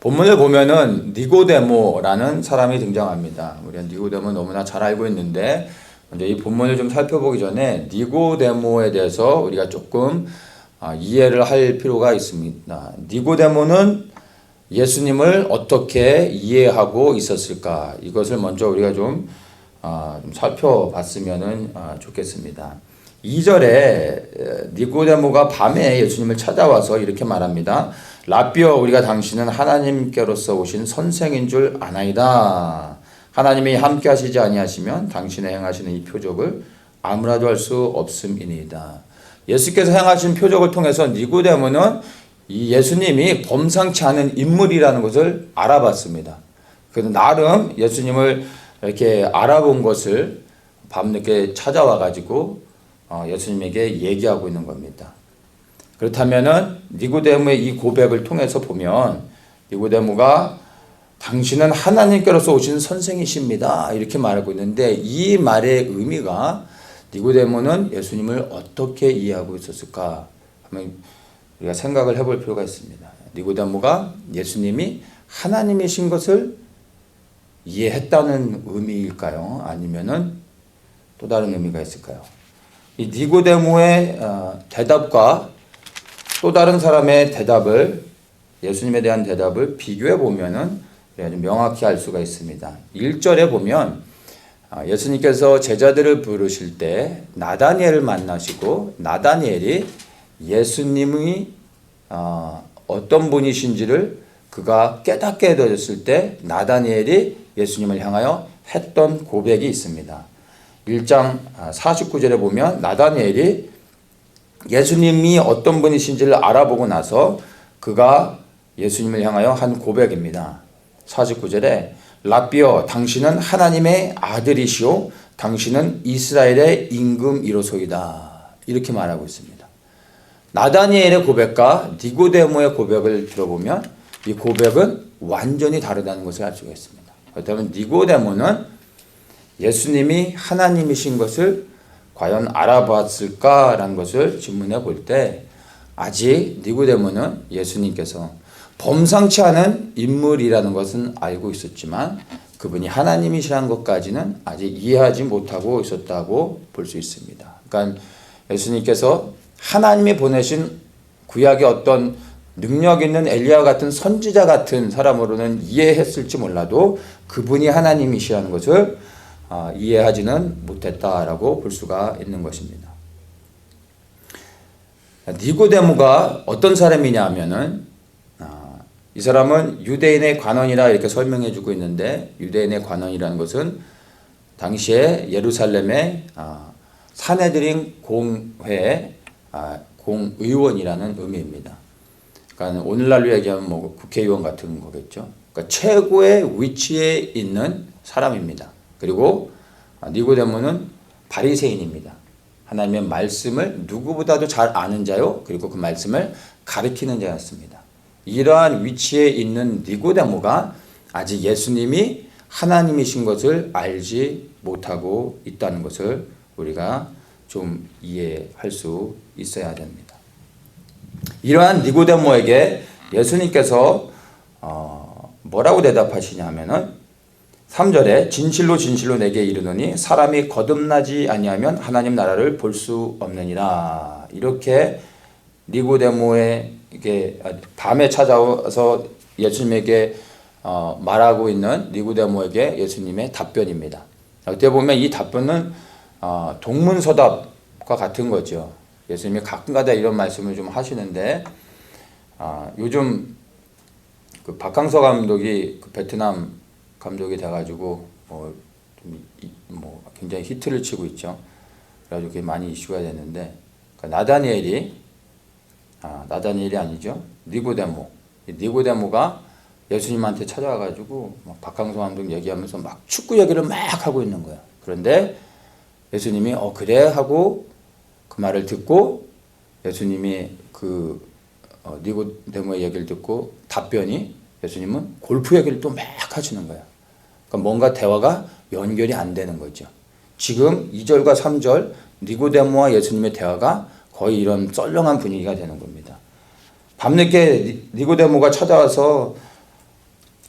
본문을 보면은 니고데모라는 사람이 등장합니다. 우리가 니고데모 너무나 잘 알고 있는데 먼저 이 본문을 좀 살펴보기 전에 니고데모에 대해서 우리가 조금 이해를 할 필요가 있습니다. 니고데모는 예수님을 어떻게 이해하고 있었을까? 이것을 먼저 우리가 좀 살펴봤으면 좋겠습니다. 2절에 니고데모가 밤에 예수님을 찾아와서 이렇게 말합니다. 라비어, 우리가 당신은 하나님께로서 오신 선생인 줄 아나이다. 하나님이 함께 하시지 아니하시면 당신의 행하시는 이 표적을 아무라도 할 수 없음이니이다. 예수께서 행하신 표적을 통해서 니고데모는 이 예수님이 범상치 않은 인물이라는 것을 알아봤습니다. 그래서 나름 예수님을 이렇게 알아본 것을 밤늦게 찾아와 가지고 예수님에게 얘기하고 있는 겁니다. 그렇다면은 니고데모의 이 고백을 통해서 보면 니고데모가 당신은 하나님께로서 오신 선생이십니다. 이렇게 말하고 있는데 이 말의 의미가 니고데모는 예수님을 어떻게 이해하고 있었을까 하면 우리가 생각을 해볼 필요가 있습니다. 니고데모가 예수님이 하나님이신 것을 이해했다는 의미일까요? 아니면은 또 다른 의미가 있을까요? 이 니고데모의 대답과 또 다른 사람의 대답을, 예수님에 대한 대답을 비교해 보면은 아주 명확히 알 수가 있습니다. 1절에 보면 예수님께서 제자들을 부르실 때 나다니엘을 만나시고 나다니엘이 예수님이 어떤 분이신지를 그가 깨닫게 되었을 때 나다니엘이 예수님을 향하여 했던 고백이 있습니다. 1장 49절에 보면 나다니엘이 예수님이 어떤 분이신지를 알아보고 나서 그가 예수님을 향하여 한 고백입니다. 49절에 라비어, 당신은 하나님의 아들이시오 당신은 이스라엘의 임금이로소이다. 이렇게 말하고 있습니다. 나다니엘의 고백과 니고데모의 고백을 들어보면 이 고백은 완전히 다르다는 것을 알 수가 있습니다. 그렇다면 니고데모는 예수님이 하나님이신 것을 과연 알아봤을까라는 것을 질문해 볼 때 아직 니고데모는 예수님께서 범상치 않은 인물이라는 것은 알고 있었지만 그분이 하나님이시라는 것까지는 아직 이해하지 못하고 있었다고 볼 수 있습니다. 그러니까 예수님께서 하나님이 보내신 구약의 어떤 능력 있는 엘리야 같은 선지자 같은 사람으로는 이해했을지 몰라도 그분이 하나님이시라는 것을 이해하지는 못했다라고 볼 수가 있는 것입니다. 니고데모가 어떤 사람이냐 하면은 이 사람은 유대인의 관원이라 이렇게 설명해 주고 있는데 유대인의 관원이라는 것은 당시에 예루살렘의 산헤드린 공회 공의원이라는 의미입니다. 그러니까 오늘날로 얘기하면 뭐 국회의원 같은 거겠죠. 그러니까 최고의 위치에 있는 사람입니다. 그리고 니고데모는 바리새인입니다. 하나님의 말씀을 누구보다도 잘 아는 자요. 그리고 그 말씀을 가르치는 자였습니다. 이러한 위치에 있는 니고데모가 아직 예수님이 하나님이신 것을 알지 못하고 있다는 것을 우리가 좀 이해할 수 있어야 됩니다. 이러한 니고데모에게 예수님께서 뭐라고 대답하시냐 하면은 3절에 진실로 진실로 내게 이르노니 사람이 거듭나지 아니하면 하나님 나라를 볼 수 없느니라. 이렇게 니고데모에게 밤에 찾아와서 예수님에게 말하고 있는 니고데모에게 예수님의 답변입니다. 어떻게 보면 이 답변은 동문서답과 같은 거죠. 예수님이 가끔가다 이런 말씀을 좀 하시는데 요즘 그 박항서 감독이 그 베트남 감독이 돼가지고 굉장히 히트를 치고 있죠. 그래가지고 그게 많이 이슈가 됐는데 나다니엘이 아니죠. 니고데모가 예수님한테 찾아와가지고 막 박항서 감독 얘기하면서 막 축구 얘기를 막 하고 있는 거야. 그런데 예수님이 그래 하고 그 말을 듣고 예수님이 그 니고데모의 얘기를 듣고 답변이 예수님은 골프 얘기를 또 막 하시는 거야. 그러니까 뭔가 대화가 연결이 안 되는 거죠. 지금 2절과 3절 니고데모와 예수님의 대화가 거의 이런 썰렁한 분위기가 되는 겁니다. 밤늦게 니고데모가 찾아와서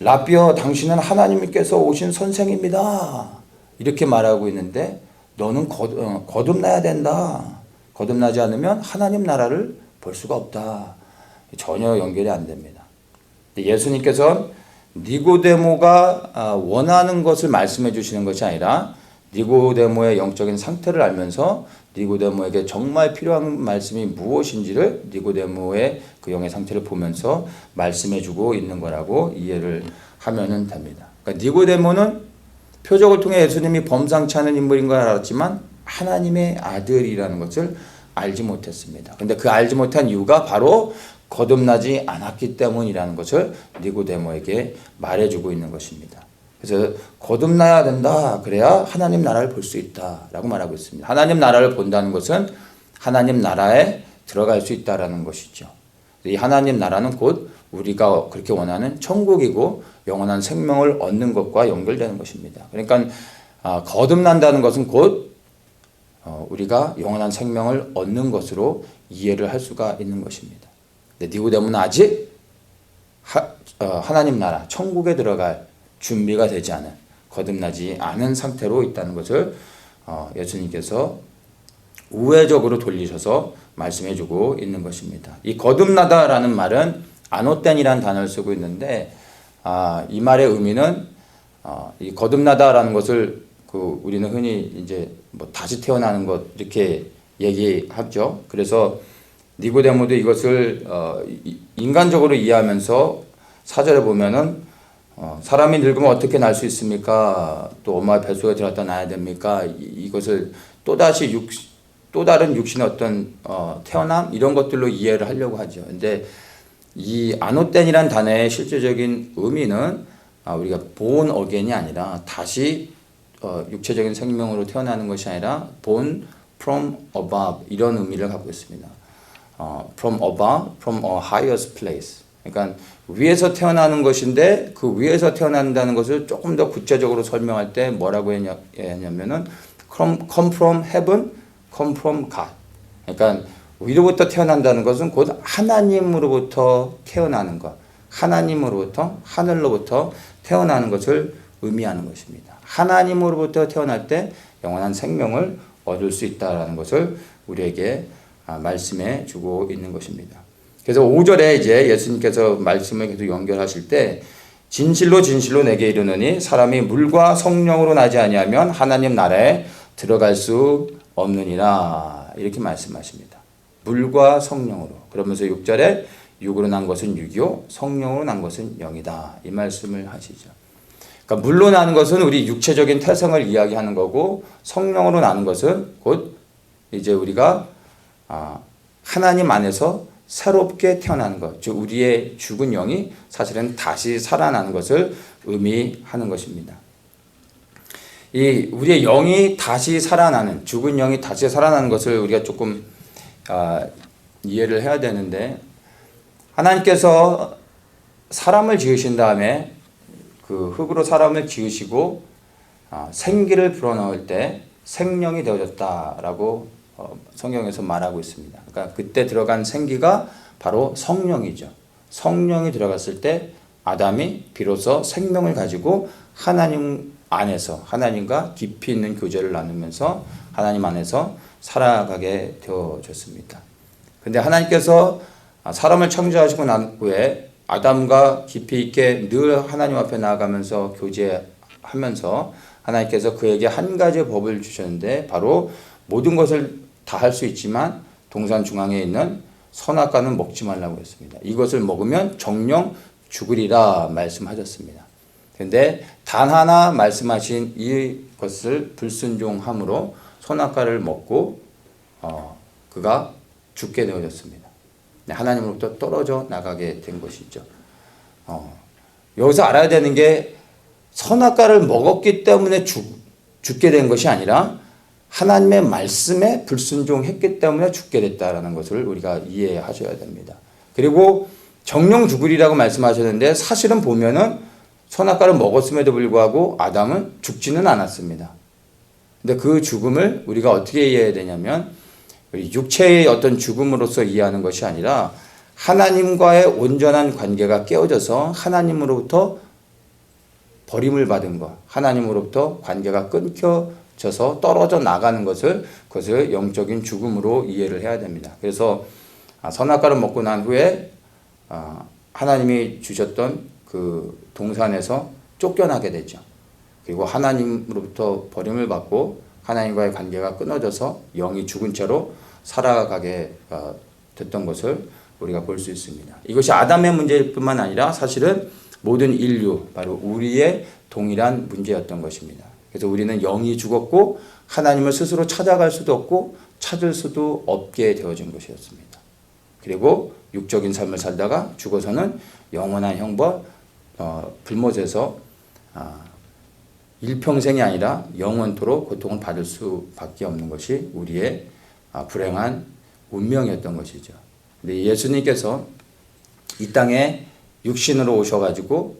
라비어 당신은 하나님께서 오신 선생입니다. 이렇게 말하고 있는데 너는 거듭나야 된다. 거듭나지 않으면 하나님 나라를 볼 수가 없다. 전혀 연결이 안 됩니다. 예수님께서는 니고데모가 원하는 것을 말씀해 주시는 것이 아니라 니고데모의 영적인 상태를 알면서 니고데모에게 정말 필요한 말씀이 무엇인지를 니고데모의 그 영의 상태를 보면서 말씀해 주고 있는 거라고 이해를 하면 됩니다. 그러니까 니고데모는 표적을 통해 예수님이 범상치 않은 인물인 걸 알았지만 하나님의 아들이라는 것을 알지 못했습니다. 근데 그 알지 못한 이유가 바로 거듭나지 않았기 때문이라는 것을 니고데모에게 말해주고 있는 것입니다. 그래서 거듭나야 된다. 그래야 하나님 나라를 볼 수 있다라고 말하고 있습니다. 하나님 나라를 본다는 것은 하나님 나라에 들어갈 수 있다라는 것이죠. 이 하나님 나라는 곧 우리가 그렇게 원하는 천국이고 영원한 생명을 얻는 것과 연결되는 것입니다. 그러니까 거듭난다는 것은 곧 우리가 영원한 생명을 얻는 것으로 이해를 할 수가 있는 것입니다. 근데 니고데모는 아직 하나님 나라 천국에 들어갈 준비가 되지 않은 거듭나지 않은 상태로 있다는 것을 예수님께서 우회적으로 돌리셔서 말씀해주고 있는 것입니다. 이 거듭나다라는 말은 아노텐이라는 단어를 쓰고 있는데 이 말의 의미는 이 거듭나다라는 것을 우리는 흔히 이제 뭐 다시 태어나는 것 이렇게 얘기하죠. 그래서 니고데모도 이것을 인간적으로 이해하면서 사절에 보면은 사람이 늙으면 어떻게 날 수 있습니까? 또 엄마의 뱃속에 들어갔다 나야 됩니까? 이것을 또 다른 육신의 어떤 태어남 이런 것들로 이해를 하려고 하죠. 근데 이 아노텐이란 단어의 실제적인 의미는 우리가 born again이 아니라 다시 육체적인 생명으로 태어나는 것이 아니라 born from above 이런 의미를 갖고 있습니다. from above, from a highest place. 그러니까 위에서 태어나는 것인데 그 위에서 태어난다는 것을 조금 더 구체적으로 설명할 때 뭐라고 했냐면은 come from heaven, come from God. 그러니까 위로부터 태어난다는 것은 곧 하나님으로부터 태어나는 것, 하나님으로부터 하늘로부터 태어나는 것을 의미하는 것입니다. 하나님으로부터 태어날 때 영원한 생명을 얻을 수 있다라는 것을 우리에게 말씀해 주고 있는 것입니다. 그래서 5절에 이제 예수님께서 말씀을 계속 연결하실 때 진실로 진실로 내게 이르노니 사람이 물과 성령으로 나지 아니하면 하나님 나라에 들어갈 수 없느니라 이렇게 말씀하십니다. 물과 성령으로. 그러면서 6절에 육으로 난 것은 육이요 성령으로 난 것은 영이다 이 말씀을 하시죠. 그러니까 물로 나는 것은 우리 육체적인 태생을 이야기하는 거고 성령으로 나는 것은 곧 이제 우리가 하나님 안에서 새롭게 태어나는 것, 즉 우리의 죽은 영이 사실은 다시 살아나는 것을 의미하는 것입니다. 이 우리의 영이 다시 살아나는, 죽은 영이 다시 살아나는 것을 우리가 조금 이해를 해야 되는데, 하나님께서 사람을 지으신 다음에 그 흙으로 사람을 지으시고 생기를 불어넣을 때 생명이 되어졌다라고 성경에서 말하고 있습니다. 그러니까 그때 들어간 생기가 바로 성령이죠. 성령이 들어갔을 때 아담이 비로소 생명을 가지고 하나님 안에서 하나님과 깊이 있는 교제를 나누면서 하나님 안에서 살아가게 되어졌습니다. 근데 하나님께서 사람을 창조하시고 난 후에 아담과 깊이 있게 늘 하나님 앞에 나아가면서 교제하면서 하나님께서 그에게 한 가지 법을 주셨는데 바로 모든 것을 다 할 수 있지만 동산 중앙에 있는 선악과는 먹지 말라고 했습니다. 이것을 먹으면 정령 죽으리라 말씀하셨습니다. 그런데 단 하나 말씀하신 이것을 불순종함으로 선악과를 먹고 그가 죽게 되어졌습니다. 하나님으로부터 떨어져 나가게 된 것이죠. 여기서 알아야 되는 게 선악과를 먹었기 때문에 죽게 된 것이 아니라 하나님의 말씀에 불순종했기 때문에 죽게 됐다라는 것을 우리가 이해하셔야 됩니다. 그리고 정령 죽으리라고 말씀하셨는데 사실은 보면은 선악과를 먹었음에도 불구하고 아담은 죽지는 않았습니다. 근데 그 죽음을 우리가 어떻게 이해해야 되냐면 우리 육체의 어떤 죽음으로서 이해하는 것이 아니라 하나님과의 온전한 관계가 깨어져서 하나님으로부터 버림을 받은 것, 하나님으로부터 관계가 끊겨져서 떨어져 나가는 그것을 영적인 죽음으로 이해를 해야 됩니다. 그래서 선악과를 먹고 난 후에 하나님이 주셨던 그 동산에서 쫓겨나게 되죠. 그리고 하나님으로부터 버림을 받고 하나님과의 관계가 끊어져서 영이 죽은 채로 살아가게 됐던 것을 우리가 볼 수 있습니다. 이것이 아담의 문제일 뿐만 아니라 사실은 모든 인류, 바로 우리의 동일한 문제였던 것입니다. 그래서 우리는 영이 죽었고 하나님을 스스로 찾아갈 수도 없고 찾을 수도 없게 되어진 것이었습니다. 그리고 육적인 삶을 살다가 죽어서는 영원한 형벌, 불못에서 일평생이 아니라 영원토록 고통을 받을 수밖에 없는 것이 우리의 불행한 운명이었던 것이죠. 근데 예수님께서 이 땅에 육신으로 오셔가지고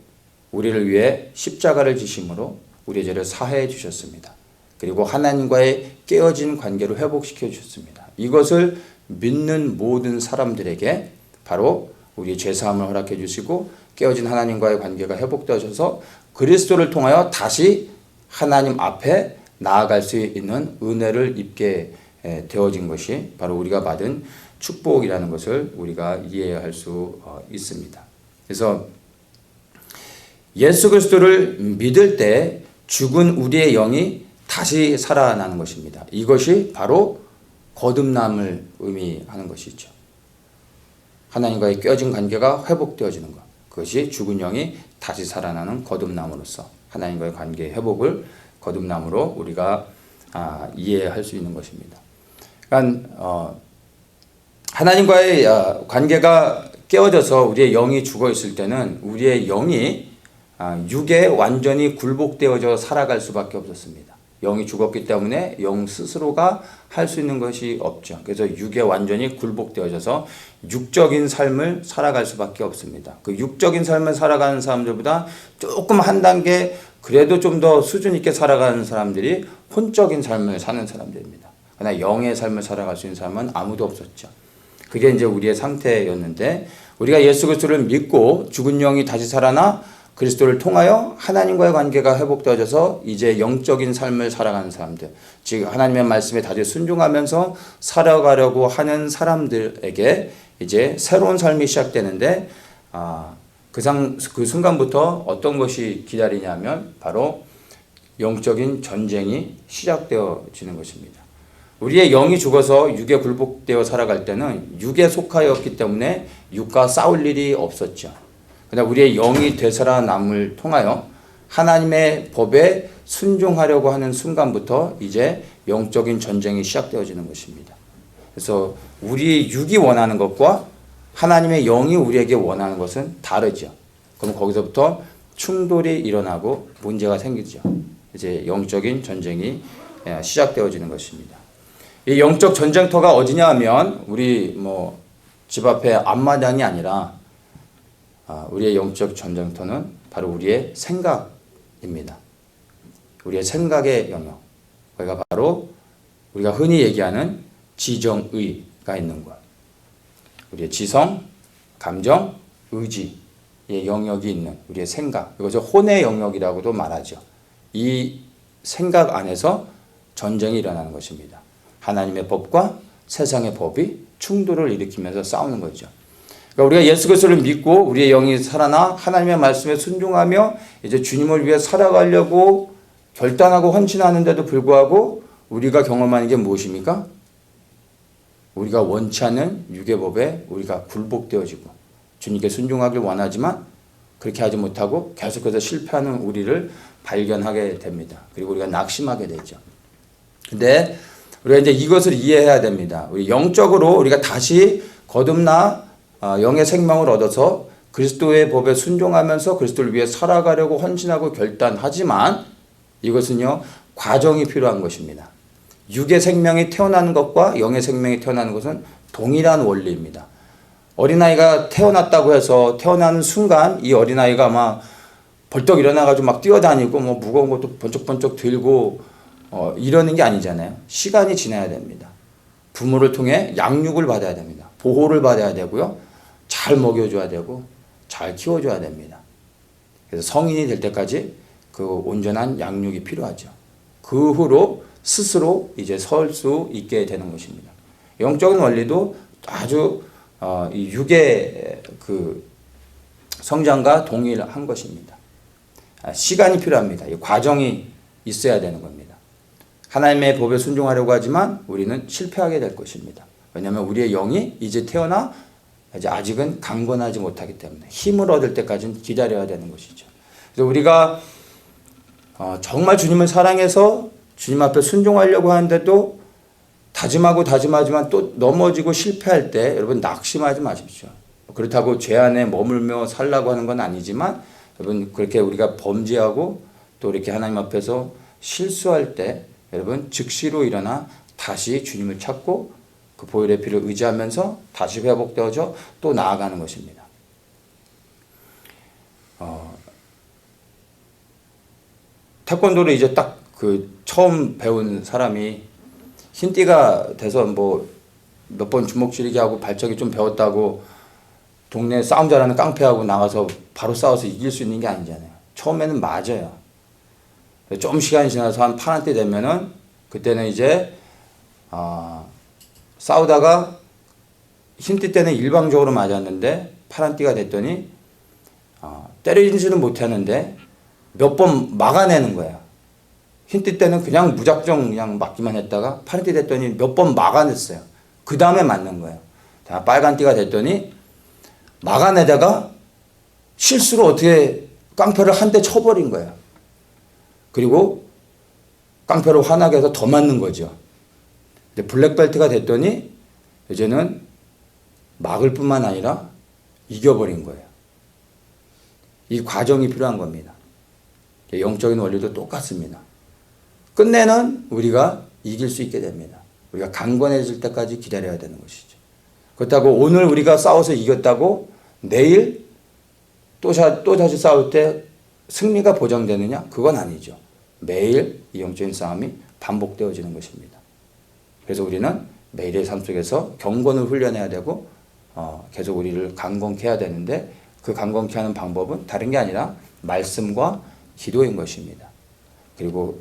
우리를 위해 십자가를 지심으로 우리의 죄를 사해 주셨습니다. 그리고 하나님과의 깨어진 관계를 회복시켜 주셨습니다. 이것을 믿는 모든 사람들에게 바로 우리의 죄사함을 허락해 주시고 깨어진 하나님과의 관계가 회복되어져서 그리스도를 통하여 다시 하나님 앞에 나아갈 수 있는 은혜를 입게 되어진 것이 바로 우리가 받은 축복이라는 것을 우리가 이해할 수 있습니다. 그래서 예수 그리스도를 믿을 때 죽은 우리의 영이 다시 살아나는 것입니다. 이것이 바로 거듭남을 의미하는 것이죠. 하나님과의 깨어진 관계가 회복되어지는 것. 그것이 죽은 영이 다시 살아나는 거듭남으로서 하나님과의 관계 회복을 거듭남으로 우리가 이해할 수 있는 것입니다. 그러니까 하나님과의 관계가 깨어져서 우리의 영이 죽어 있을 때는 우리의 영이 육에 완전히 굴복되어져 살아갈 수밖에 없었습니다. 영이 죽었기 때문에 영 스스로가 할 수 있는 것이 없죠. 그래서 육에 완전히 굴복되어져서 육적인 삶을 살아갈 수밖에 없습니다. 그 육적인 삶을 살아가는 사람들보다 조금 한 단계 그래도 좀 더 수준 있게 살아가는 사람들이 혼적인 삶을 사는 사람들입니다. 그러나 영의 삶을 살아갈 수 있는 사람은 아무도 없었죠. 그게 이제 우리의 상태였는데 우리가 예수 그리스도를 믿고 죽은 영이 다시 살아나 그리스도를 통하여 하나님과의 관계가 회복되어져서 이제 영적인 삶을 살아가는 사람들, 즉 하나님의 말씀에 다시 순종하면서 살아가려고 하는 사람들에게 이제 새로운 삶이 시작되는데 그 순간부터 어떤 것이 기다리냐면 바로 영적인 전쟁이 시작되어지는 것입니다. 우리의 영이 죽어서 육에 굴복되어 살아갈 때는 육에 속하였기 때문에 육과 싸울 일이 없었죠. 그러나 우리의 영이 되살아남을 통하여 하나님의 법에 순종하려고 하는 순간부터 이제 영적인 전쟁이 시작되어지는 것입니다. 그래서 우리 육이 원하는 것과 하나님의 영이 우리에게 원하는 것은 다르죠. 그럼 거기서부터 충돌이 일어나고 문제가 생기죠. 이제 영적인 전쟁이 시작되어지는 것입니다. 이 영적 전쟁터가 어디냐 하면 우리 집 앞에 앞마당이 아니라 우리의 영적 전쟁터는 바로 우리의 생각입니다. 우리의 생각의 영역. 거기가 바로 우리가 흔히 얘기하는 지정의가 있는 것. 우리의 지성, 감정, 의지의 영역이 있는 우리의 생각. 이것을 혼의 영역이라고도 말하죠. 이 생각 안에서 전쟁이 일어나는 것입니다. 하나님의 법과 세상의 법이 충돌을 일으키면서 싸우는 거죠. 그러니까 우리가 예수 그리스도를 믿고 우리의 영이 살아나 하나님의 말씀에 순종하며 이제 주님을 위해 살아가려고 결단하고 헌신하는데도 불구하고 우리가 경험하는 게 무엇입니까? 우리가 원치 않는 육의 법에 우리가 굴복되어지고 주님께 순종하길 원하지만 그렇게 하지 못하고 계속해서 실패하는 우리를 발견하게 됩니다. 그리고 우리가 낙심하게 되죠. 근데 우리가 이제 이것을 이해해야 됩니다. 우리 영적으로 우리가 다시 거듭나 영의 생명을 얻어서 그리스도의 법에 순종하면서 그리스도를 위해 살아가려고 헌신하고 결단하지만 이것은요 과정이 필요한 것입니다. 육의 생명이 태어나는 것과 영의 생명이 태어나는 것은 동일한 원리입니다. 어린아이가 태어났다고 해서 태어나는 순간 이 어린아이가 막 벌떡 일어나가지고 막 뛰어다니고 무거운 것도 번쩍번쩍 들고 이러는 게 아니잖아요. 시간이 지나야 됩니다. 부모를 통해 양육을 받아야 됩니다. 보호를 받아야 되고요. 잘 먹여줘야 되고 잘 키워줘야 됩니다. 그래서 성인이 될 때까지 그 온전한 양육이 필요하죠. 그 후로 스스로 이제 설 수 있게 되는 것입니다. 영적인 원리도 아주 이 육의 그 성장과 동일한 것입니다. 시간이 필요합니다. 이 과정이 있어야 되는 겁니다. 하나님의 법에 순종하려고 하지만 우리는 실패하게 될 것입니다. 왜냐하면 우리의 영이 이제 태어나 이제 아직은 강건하지 못하기 때문에 힘을 얻을 때까지는 기다려야 되는 것이죠. 그래서 우리가 정말 주님을 사랑해서 주님 앞에 순종하려고 하는데도 다짐하지만 또 넘어지고 실패할 때 여러분 낙심하지 마십시오. 그렇다고 죄 안에 머물며 살라고 하는 건 아니지만 여러분 그렇게 우리가 범죄하고 또 이렇게 하나님 앞에서 실수할 때 여러분 즉시로 일어나 다시 주님을 찾고 그 보혈의 피를 의지하면서 다시 회복되어져 또 나아가는 것입니다. 태권도를 이제 딱 그 처음 배운 사람이 흰띠가 돼서 뭐 몇 번 주먹 쥐리기 하고 발차기 좀 배웠다고 동네 싸움 잘하는 깡패하고 나가서 바로 싸워서 이길 수 있는 게 아니잖아요. 처음에는 맞아요. 좀 시간이 지나서 한 파란띠 되면은 그때는 이제 싸우다가 흰띠 때는 일방적으로 맞았는데 파란띠가 됐더니 때리지는 못하는데 몇 번 막아내는 거예요. 흰띠 때는 그냥 무작정 그냥 맞기만 했다가 파란띠 됐더니 몇 번 막아냈어요. 그 다음에 맞는 거예요. 빨간띠가 됐더니 막아내다가 실수로 어떻게 깡패를 한 대 쳐버린 거예요. 그리고 깡패로 화나게 해서 더 맞는 거죠. 근데 블랙벨트가 됐더니 이제는 막을 뿐만 아니라 이겨버린 거예요. 이 과정이 필요한 겁니다. 영적인 원리도 똑같습니다. 끝내는 우리가 이길 수 있게 됩니다. 우리가 강건해질 때까지 기다려야 되는 것이죠. 그렇다고 오늘 우리가 싸워서 이겼다고 내일 또 다시 싸울 때 승리가 보장되느냐? 그건 아니죠. 매일 이 영적인 싸움이 반복되어지는 것입니다. 그래서 우리는 매일의 삶 속에서 경건을 훈련해야 되고 계속 우리를 강건케 해야 되는데 그 강건케 하는 방법은 다른 게 아니라 말씀과 기도인 것입니다. 그리고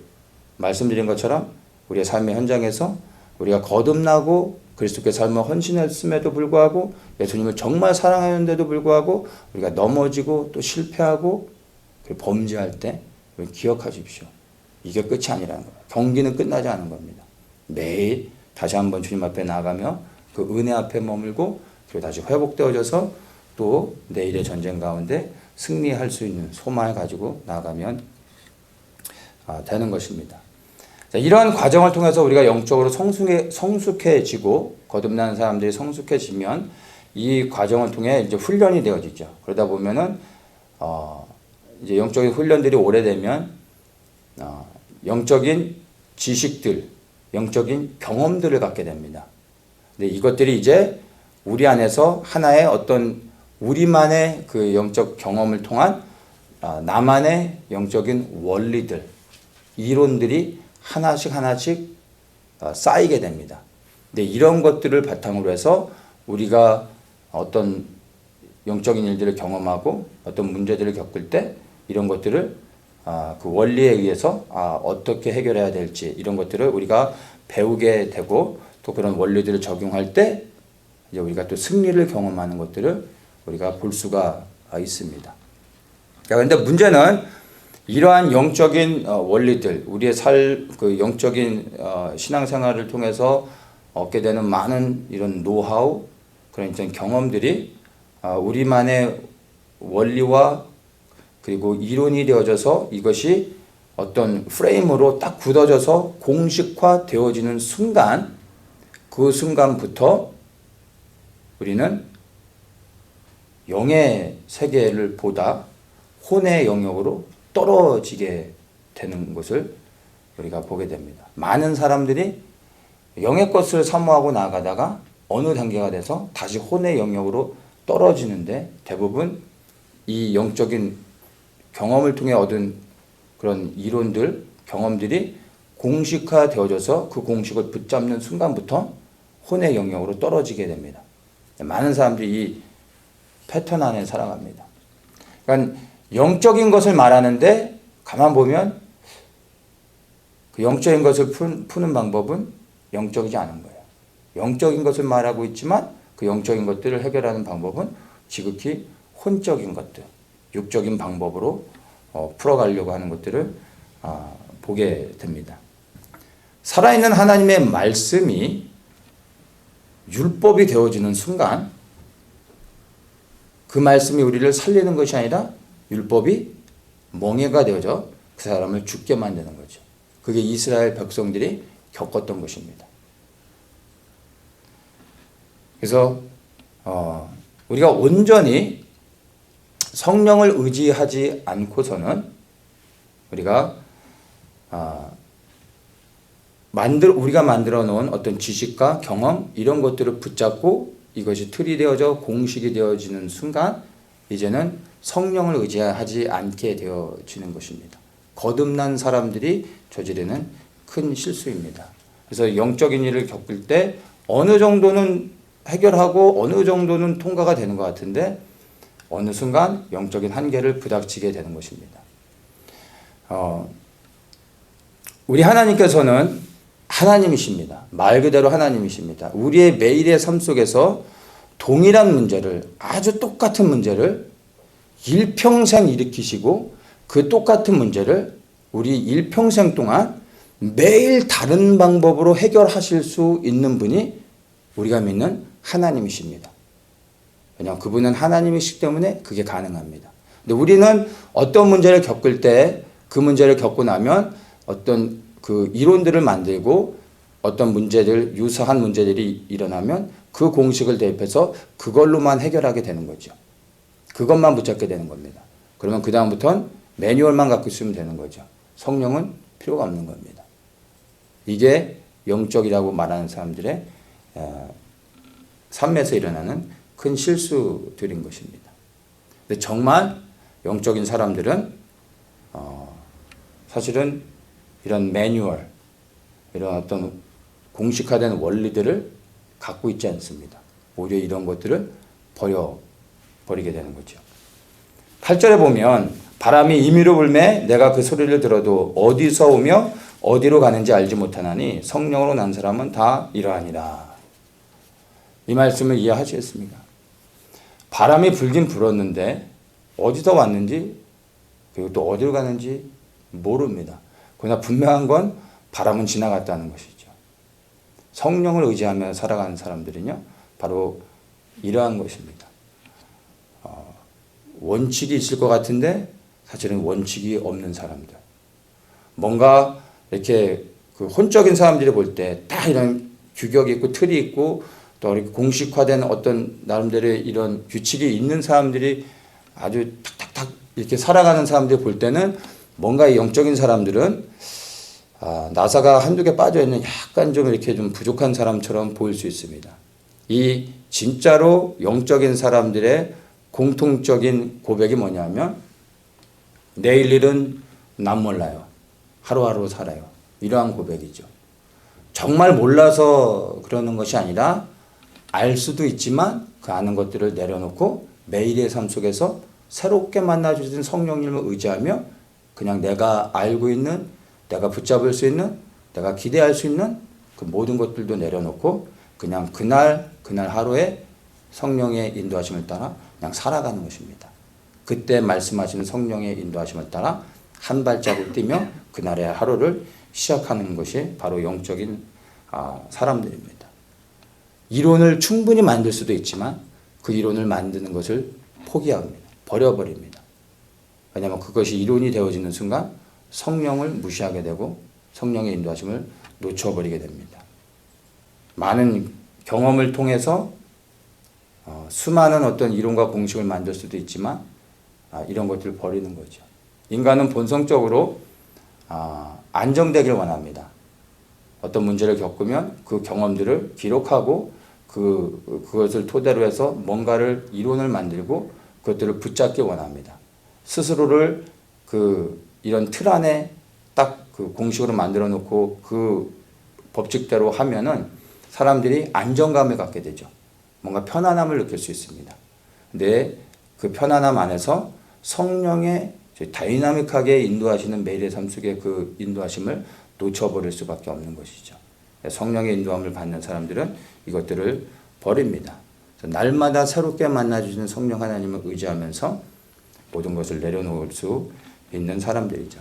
말씀드린 것처럼 우리의 삶의 현장에서 우리가 거듭나고 그리스도께 삶을 헌신했음에도 불구하고 예수님을 정말 사랑하는데도 불구하고 우리가 넘어지고 또 실패하고 범죄할 때 기억하십시오. 이게 끝이 아니라는 거예요. 경기는 끝나지 않은 겁니다. 매일 다시 한번 주님 앞에 나아가며 그 은혜 앞에 머물고 그리고 다시 회복되어져서 또 내일의 전쟁 가운데 승리할 수 있는 소망을 가지고 나아가면 되는 것입니다. 자, 이러한 과정을 통해서 우리가 영적으로 성숙해지고 거듭나는 사람들이 성숙해지면 이 과정을 통해 이제 훈련이 되어지죠. 그러다 보면은 이제 영적인 훈련들이 오래되면 영적인 지식들, 영적인 경험들을 갖게 됩니다. 근데 이것들이 이제 우리 안에서 하나의 어떤 우리만의 그 영적 경험을 통한 나만의 영적인 원리들, 이론들이 하나씩 쌓이게 됩니다. 근데 이런 것들을 바탕으로 해서 우리가 어떤 영적인 일들을 경험하고 어떤 문제들을 겪을 때 이런 것들을 그 원리에 의해서 어떻게 해결해야 될지 이런 것들을 우리가 배우게 되고 또 그런 원리들을 적용할 때 이제 우리가 또 승리를 경험하는 것들을 우리가 볼 수가 있습니다. 그런데 문제는 이러한 영적인 원리들, 우리의 그 영적인 신앙생활을 통해서 얻게 되는 많은 이런 노하우, 그런 경험들이 우리만의 원리와 그리고 이론이 되어져서 이것이 어떤 프레임으로 딱 굳어져서 공식화 되어지는 순간, 그 순간부터 우리는 영의 세계를 보다 혼의 영역으로 떨어지게 되는 것을 우리가 보게 됩니다. 많은 사람들이 영의 것을 사모하고 나아가다가 어느 단계가 돼서 다시 혼의 영역으로 떨어지는데 대부분 이 영적인 경험을 통해 얻은 그런 이론들, 경험들이 공식화 되어져서 그 공식을 붙잡는 순간부터 혼의 영역으로 떨어지게 됩니다. 많은 사람들이 이 패턴 안에 살아갑니다. 그러니까 영적인 것을 말하는데 가만 보면 그 영적인 것을 푸는 방법은 영적이지 않은 거예요. 영적인 것을 말하고 있지만 그 영적인 것들을 해결하는 방법은 지극히 혼적인 것들, 육적인 방법으로 풀어가려고 하는 것들을 보게 됩니다. 살아있는 하나님의 말씀이 율법이 되어지는 순간 그 말씀이 우리를 살리는 것이 아니라 율법이 멍에가 되어져 그 사람을 죽게 만드는 거죠. 그게 이스라엘 백성들이 겪었던 것입니다. 그래서 우리가 온전히 성령을 의지하지 않고서는 우리가 우리가 만들어 놓은 어떤 지식과 경험 이런 것들을 붙잡고 이것이 틀이 되어져 공식이 되어지는 순간 이제는 성령을 의지하지 않게 되어지는 것입니다. 거듭난 사람들이 저지르는 큰 실수입니다. 그래서 영적인 일을 겪을 때 어느 정도는 해결하고 어느 정도는 통과가 되는 것 같은데 어느 순간 영적인 한계를 부닥치게 되는 것입니다. 우리 하나님께서는 하나님이십니다. 말 그대로 하나님이십니다. 우리의 매일의 삶 속에서 동일한 문제를, 아주 똑같은 문제를 일평생 일으키시고 그 똑같은 문제를 우리 일평생 동안 매일 다른 방법으로 해결하실 수 있는 분이 우리가 믿는 하나님이십니다. 왜냐하면 그분은 하나님이시기 때문에 그게 가능합니다. 근데 우리는 어떤 문제를 겪을 때 그 문제를 겪고 나면 어떤 그 이론들을 만들고 어떤 문제들, 유사한 문제들이 일어나면 그 공식을 대입해서 그걸로만 해결하게 되는 거죠. 그것만 붙잡게 되는 겁니다. 그러면 그 다음부터는 매뉴얼만 갖고 있으면 되는 거죠. 성령은 필요가 없는 겁니다. 이게 영적이라고 말하는 사람들의 삶에서 일어나는 큰 실수들인 것입니다. 근데 정말 영적인 사람들은 사실은 이런 매뉴얼, 이런 어떤 공식화된 원리들을 갖고 있지 않습니다. 오히려 이런 것들을 버리게 되는 거죠. 8절에 보면 바람이 임의로 불매 내가 그 소리를 들어도 어디서 오며 어디로 가는지 알지 못하나니 성령으로 난 사람은 다 이러하니라. 이 말씀을 이해하시겠습니까? 바람이 불긴 불었는데 어디서 왔는지 그리고 또 어디로 가는지 모릅니다. 그러나 분명한 건 바람은 지나갔다는 것이죠. 성령을 의지하며 살아가는 사람들은요, 바로 이러한 것입니다. 원칙이 있을 것 같은데 사실은 원칙이 없는 사람들. 뭔가 이렇게 그 혼적인 사람들이 볼 때 딱 이런 규격이 있고 틀이 있고 또 이렇게 공식화된 어떤 나름대로의 이런 규칙이 있는 사람들이 아주 탁탁탁 이렇게 살아가는 사람들이 볼 때는 뭔가 이 영적인 사람들은 나사가 한두 개 빠져있는 약간 좀 이렇게 좀 부족한 사람처럼 보일 수 있습니다. 이 진짜로 영적인 사람들의 공통적인 고백이 뭐냐면 내일 일은 난 몰라요. 하루하루 살아요. 이러한 고백이죠. 정말 몰라서 그러는 것이 아니라 알 수도 있지만 그 아는 것들을 내려놓고 매일의 삶 속에서 새롭게 만나주신 성령님을 의지하며 그냥 내가 알고 있는, 내가 붙잡을 수 있는, 내가 기대할 수 있는 그 모든 것들도 내려놓고 그냥 그날 하루에 성령의 인도하심을 따라 그냥 살아가는 것입니다. 그때 말씀하시는 성령의 인도하심을 따라 한 발자국 뛰며 그날의 하루를 시작하는 것이 바로 영적인 사람들입니다. 이론을 충분히 만들 수도 있지만 그 이론을 만드는 것을 포기합니다. 버려버립니다. 왜냐하면 그것이 이론이 되어지는 순간 성령을 무시하게 되고 성령의 인도하심을 놓쳐버리게 됩니다. 많은 경험을 통해서 수많은 어떤 이론과 공식을 만들 수도 있지만 이런 것들을 버리는 거죠. 인간은 본성적으로 안정되길 원합니다. 어떤 문제를 겪으면 그 경험들을 기록하고 그것을 토대로 해서 뭔가를 이론을 만들고 그것들을 붙잡기 원합니다. 스스로를 이런 틀 안에 딱 그 공식으로 만들어 놓고 그 법칙대로 하면은 사람들이 안정감을 갖게 되죠. 뭔가 편안함을 느낄 수 있습니다. 근데 그 편안함 안에서 성령의 다이나믹하게 인도하시는 매일의 삶 속에 그 인도하심을 놓쳐버릴 수밖에 없는 것이죠. 성령의 인도함을 받는 사람들은 이것들을 버립니다. 날마다 새롭게 만나주시는 성령 하나님을 의지하면서 모든 것을 내려놓을 수 있는 사람들이죠.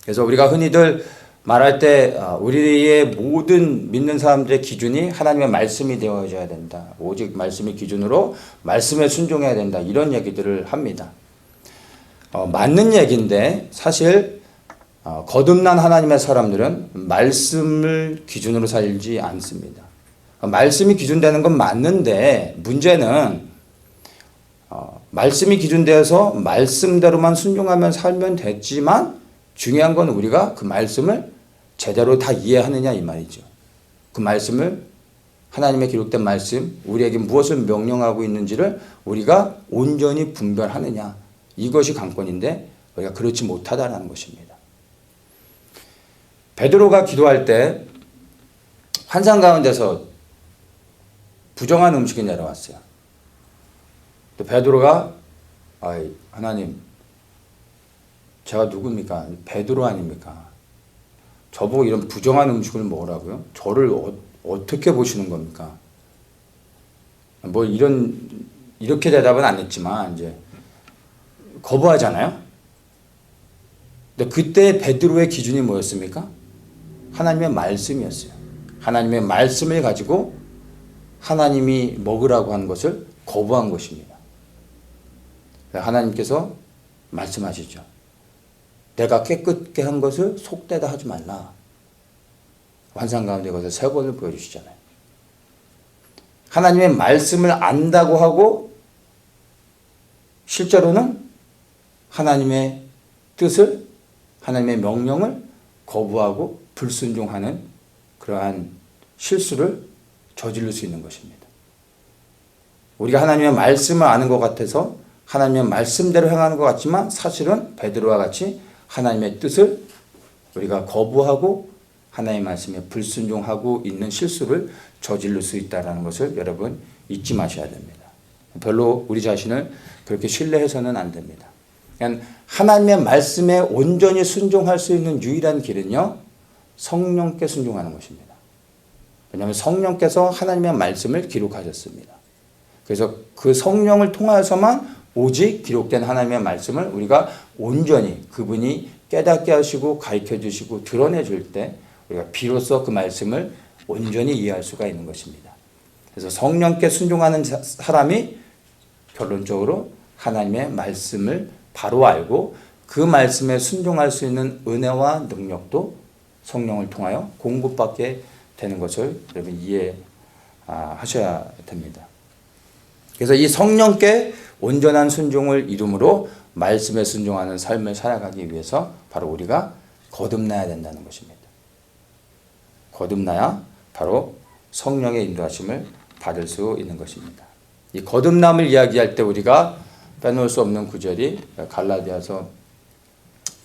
그래서 우리가 흔히들 말할 때 우리의 모든 믿는 사람들의 기준이 하나님의 말씀이 되어져야 된다. 오직 말씀의 기준으로 말씀에 순종해야 된다. 이런 얘기들을 합니다. 맞는 얘기인데 사실 거듭난 하나님의 사람들은 말씀을 기준으로 살지 않습니다. 말씀이 기준되는 건 맞는데 문제는 말씀이 기준되어서 말씀대로만 순종하면 살면 됐지만 중요한 건 우리가 그 말씀을 제대로 다 이해하느냐 이 말이죠. 그 말씀을 하나님의 기록된 말씀 우리에게 무엇을 명령하고 있는지를 우리가 온전히 분별하느냐 이것이 관건인데 우리가 그렇지 못하다라는 것입니다. 베드로가 기도할 때 환상 가운데서 부정한 음식이 내려왔어요. 또 베드로가 하나님 제가 누굽니까? 베드로 아닙니까? 저보고 이런 부정한 음식을 먹으라고요? 저를 어떻게 보시는 겁니까? 뭐 이렇게 대답은 안 했지만 이제 거부하잖아요. 근데 그때 베드로의 기준이 뭐였습니까? 하나님의 말씀이었어요. 하나님의 말씀을 가지고 하나님이 먹으라고 한 것을 거부한 것입니다. 하나님께서 말씀하시죠. 내가 깨끗게 한 것을 속되다 하지 말라. 환상 가운데 것을 세 번을 보여주시잖아요. 하나님의 말씀을 안다고 하고 실제로는 하나님의 뜻을 하나님의 명령을 거부하고 불순종하는 그러한 실수를 저지를 수 있는 것입니다. 우리가 하나님의 말씀을 아는 것 같아서 하나님의 말씀대로 행하는 것 같지만 사실은 베드로와 같이 하나님의 뜻을 우리가 거부하고 하나님의 말씀에 불순종하고 있는 실수를 저지를 수 있다는 것을 여러분 잊지 마셔야 됩니다. 별로 우리 자신을 그렇게 신뢰해서는 안 됩니다. 하나님의 말씀에 온전히 순종할 수 있는 유일한 길은요, 성령께 순종하는 것입니다. 왜냐하면 성령께서 하나님의 말씀을 기록하셨습니다. 그래서 그 성령을 통하여서만 오직 기록된 하나님의 말씀을 우리가 온전히 그분이 깨닫게 하시고 가르쳐 주시고 드러내 줄 때 우리가 비로소 그 말씀을 온전히 이해할 수가 있는 것입니다. 그래서 성령께 순종하는 사람이 결론적으로 하나님의 말씀을 바로 알고 그 말씀에 순종할 수 있는 은혜와 능력도 성령을 통하여 공급받게 되는 것을 여러분 이해하셔야 됩니다. 그래서 이 성령께 온전한 순종을 이루므로 말씀에 순종하는 삶을 살아가기 위해서 바로 우리가 거듭나야 된다는 것입니다. 거듭나야 바로 성령의 인도하심을 받을 수 있는 것입니다. 이 거듭남을 이야기할 때 우리가 빼놓을 수 없는 구절이 갈라디아서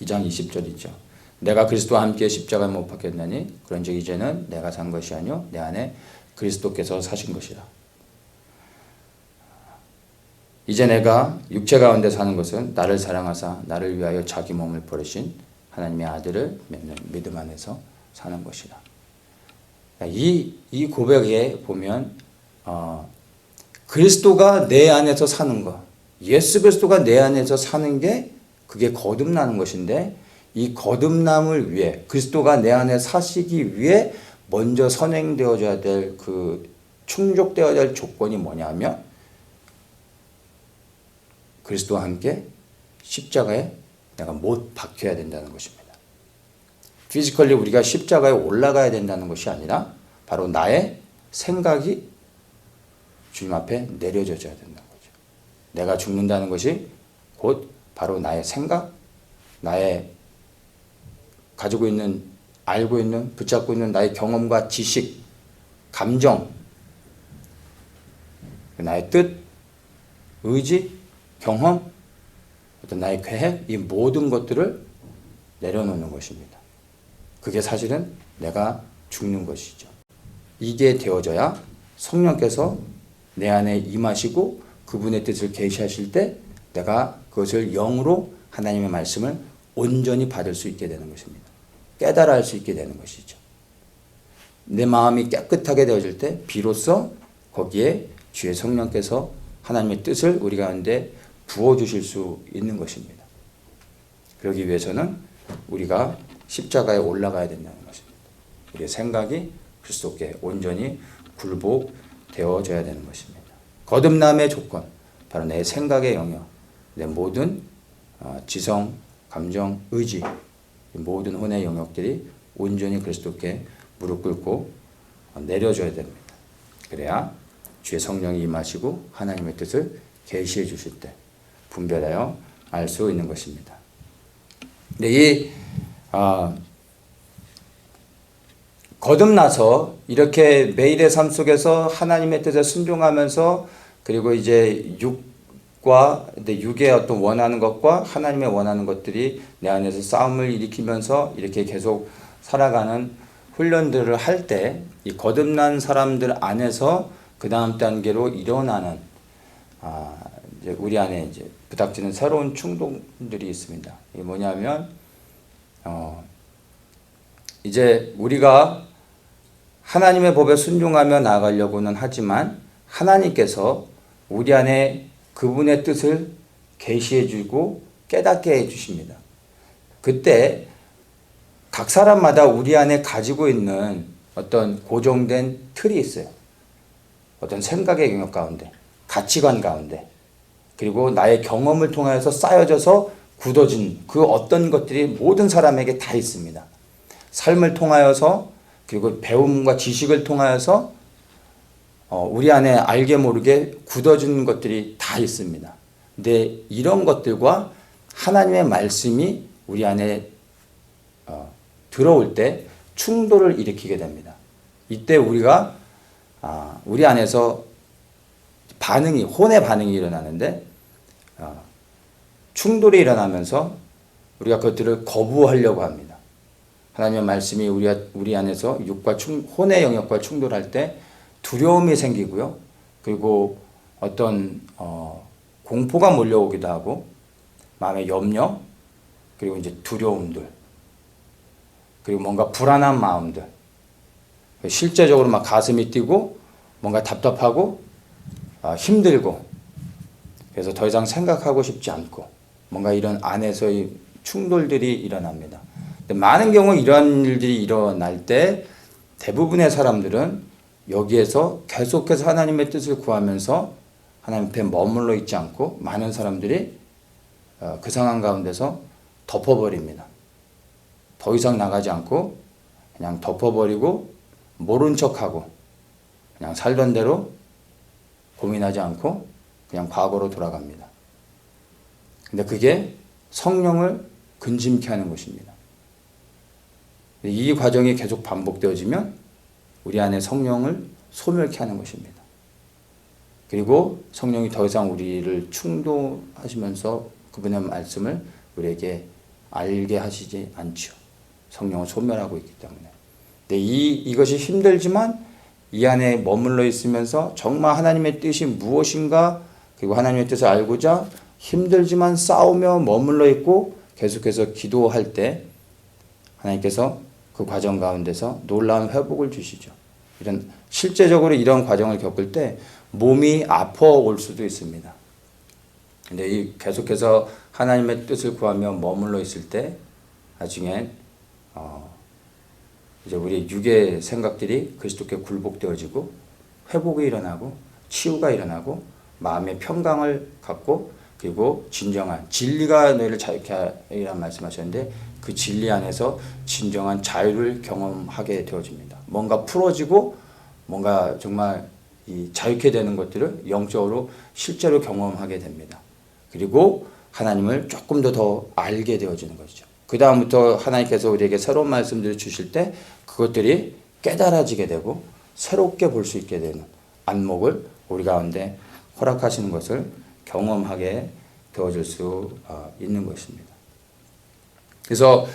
2장 20절이죠. 내가 그리스도와 함께 십자가에 못 박혔나니 그런즉 이제는 내가 산 것이 아니요 내 안에 그리스도께서 사신 것이라. 이제 내가 육체 가운데 사는 것은 나를 사랑하사 나를 위하여 자기 몸을 버리신 하나님의 아들을 믿는 믿음 안에서 사는 것이라. 이 고백에 보면 그리스도가 내 안에서 사는 것, 예수 그리스도가 내 안에서 사는 게 그게 거듭나는 것인데 이 거듭남을 위해 그리스도가 내 안에 사시기 위해 먼저 선행되어져야 될 그 충족되어야 될 조건이 뭐냐면 그리스도와 함께 십자가에 내가 못 박혀야 된다는 것입니다. 피지컬리 우리가 십자가에 올라가야 된다는 것이 아니라 바로 나의 생각이 주님 앞에 내려져야 된다는 거죠. 내가 죽는다는 것이 곧 바로 나의 생각, 나의 가지고 있는, 알고 있는, 붙잡고 있는 나의 경험과 지식, 감정, 나의 뜻, 의지, 경험, 어떤 나의 계획, 이 모든 것들을 내려놓는 것입니다. 그게 사실은 내가 죽는 것이죠. 이게 되어져야 성령께서 내 안에 임하시고 그분의 뜻을 계시하실 때 내가 그것을 영으로 하나님의 말씀을 온전히 받을 수 있게 되는 것입니다. 깨달아 할 수 있게 되는 것이죠. 내 마음이 깨끗하게 되어질 때 비로소 거기에 주의 성령께서 하나님의 뜻을 우리 가운데 부어주실 수 있는 것입니다. 그러기 위해서는 우리가 십자가에 올라가야 된다는 것입니다. 우리의 생각이 그리스도께 온전히 굴복되어져야 되는 것입니다. 거듭남의 조건, 바로 내 생각의 영역, 내 모든 지성, 감정, 의지, 모든 혼의 영역들이 온전히 그리스도께 무릎 꿇고 내려줘야 됩니다. 그래야 주의 성령이 임하시고 하나님의 뜻을 계시해 주실 때 분별하여 알 수 있는 것입니다. 근데 거듭나서 이렇게 매일의 삶 속에서 하나님의 뜻에 순종하면서 그리고 이제 육의 어떤 원하는 것과 하나님의 원하는 것들이 내 안에서 싸움을 일으키면서 이렇게 계속 살아가는 훈련들을 할 때 이 거듭난 사람들 안에서 그 다음 단계로 일어나는 이제 우리 안에 이제 부닥치는 새로운 충동들이 있습니다. 이게 뭐냐면 이제 우리가 하나님의 법에 순종하며 나아가려고는 하지만 하나님께서 우리 안에 그분의 뜻을 계시해 주고 깨닫게 해 주십니다. 그때 각 사람마다 우리 안에 가지고 있는 어떤 고정된 틀이 있어요. 어떤 생각의 영역 가운데, 가치관 가운데, 그리고 나의 경험을 통해서 쌓여져서 굳어진 그 어떤 것들이 모든 사람에게 다 있습니다. 삶을 통하여서 그리고 배움과 지식을 통하여서 우리 안에 알게 모르게 굳어진 것들이 다 있습니다. 근데 이런 것들과 하나님의 말씀이 우리 안에 들어올 때 충돌을 일으키게 됩니다. 이때 우리가 우리 안에서 혼의 반응이 일어나는데 충돌이 일어나면서 우리가 그것들을 거부하려고 합니다. 하나님의 말씀이 우리 안에서 혼의 영역과 충돌할 때 두려움이 생기고요. 그리고 어떤 공포가 몰려오기도 하고 마음의 염려, 그리고 이제 두려움들, 그리고 뭔가 불안한 마음들, 실제적으로 막 가슴이 뛰고 뭔가 답답하고 힘들고 그래서 더 이상 생각하고 싶지 않고 뭔가 이런 안에서의 충돌들이 일어납니다. 근데 많은 경우 이런 일들이 일어날 때 대부분의 사람들은 여기에서 계속해서 하나님의 뜻을 구하면서 하나님 앞에 머물러 있지 않고 많은 사람들이 그 상황 가운데서 덮어버립니다. 더 이상 나가지 않고 그냥 덮어버리고 모른 척하고 그냥 살던 대로 고민하지 않고 그냥 과거로 돌아갑니다. 근데 그게 성령을 근심케 하는 것입니다. 이 과정이 계속 반복되어지면 우리 안에 성령을 소멸케 하는 것입니다. 그리고 성령이 더 이상 우리를 충동하시면서 그분의 말씀을 우리에게 알게 하시지 않죠. 성령을 소멸하고 있기 때문에. 근데 이것이 힘들지만 이 안에 머물러 있으면서 정말 하나님의 뜻이 무엇인가 그리고 하나님의 뜻을 알고자 힘들지만 싸우며 머물러 있고 계속해서 기도할 때 하나님께서 그 과정 가운데서 놀라운 회복을 주시죠. 실제적으로 이런 과정을 겪을 때 몸이 아파올 수도 있습니다. 근데 계속해서 하나님의 뜻을 구하며 머물러 있을 때 나중에 이제 우리 육의 생각들이 그리스도께 굴복되어지고 회복이 일어나고 치유가 일어나고 마음의 평강을 갖고 그리고 진정한 진리가 너희를 자유케 하리라 말씀하셨는데 그 진리 안에서 진정한 자유를 경험하게 되어집니다. 뭔가 풀어지고 뭔가 정말 자유케 되는 것들을 영적으로 실제로 경험하게 됩니다. 그리고 하나님을 조금 더 알게 되어지는 것이죠. 그 다음부터 하나님께서 우리에게 새로운 말씀들을 주실 때 그것들이 깨달아지게 되고 새롭게 볼 수 있게 되는 안목을 우리 가운데 허락하시는 것을 경험하게 되어질 수 있는 것입니다. 그래서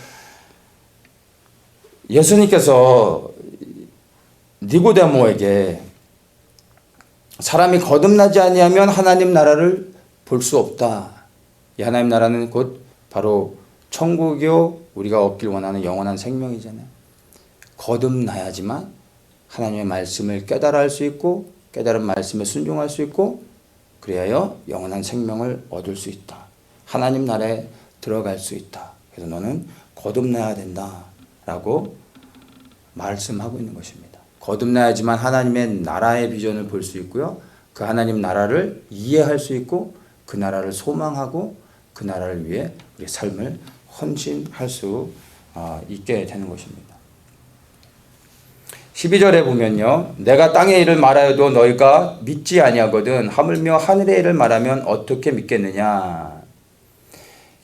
예수님께서 니고데모에게 사람이 거듭나지 아니하면 하나님 나라를 볼 수 없다. 이 하나님 나라는 곧 바로 천국이요 우리가 얻길 원하는 영원한 생명이잖아요. 거듭나야지만 하나님의 말씀을 깨달아 할 수 있고 깨달은 말씀에 순종할 수 있고 그래야 영원한 생명을 얻을 수 있다. 하나님 나라에 들어갈 수 있다. 그래서 너는 거듭나야 된다라고 말씀하고 있는 것입니다. 거듭나야지만 하나님의 나라의 비전을 볼 수 있고요. 그 하나님 나라를 이해할 수 있고 그 나라를 소망하고 그 나라를 위해 우리의 삶을 헌신할 수 있게 되는 것입니다. 12절에 보면요. 내가 땅의 일을 말하여도 너희가 믿지 아니하거든 하물며 하늘의 일을 말하면 어떻게 믿겠느냐.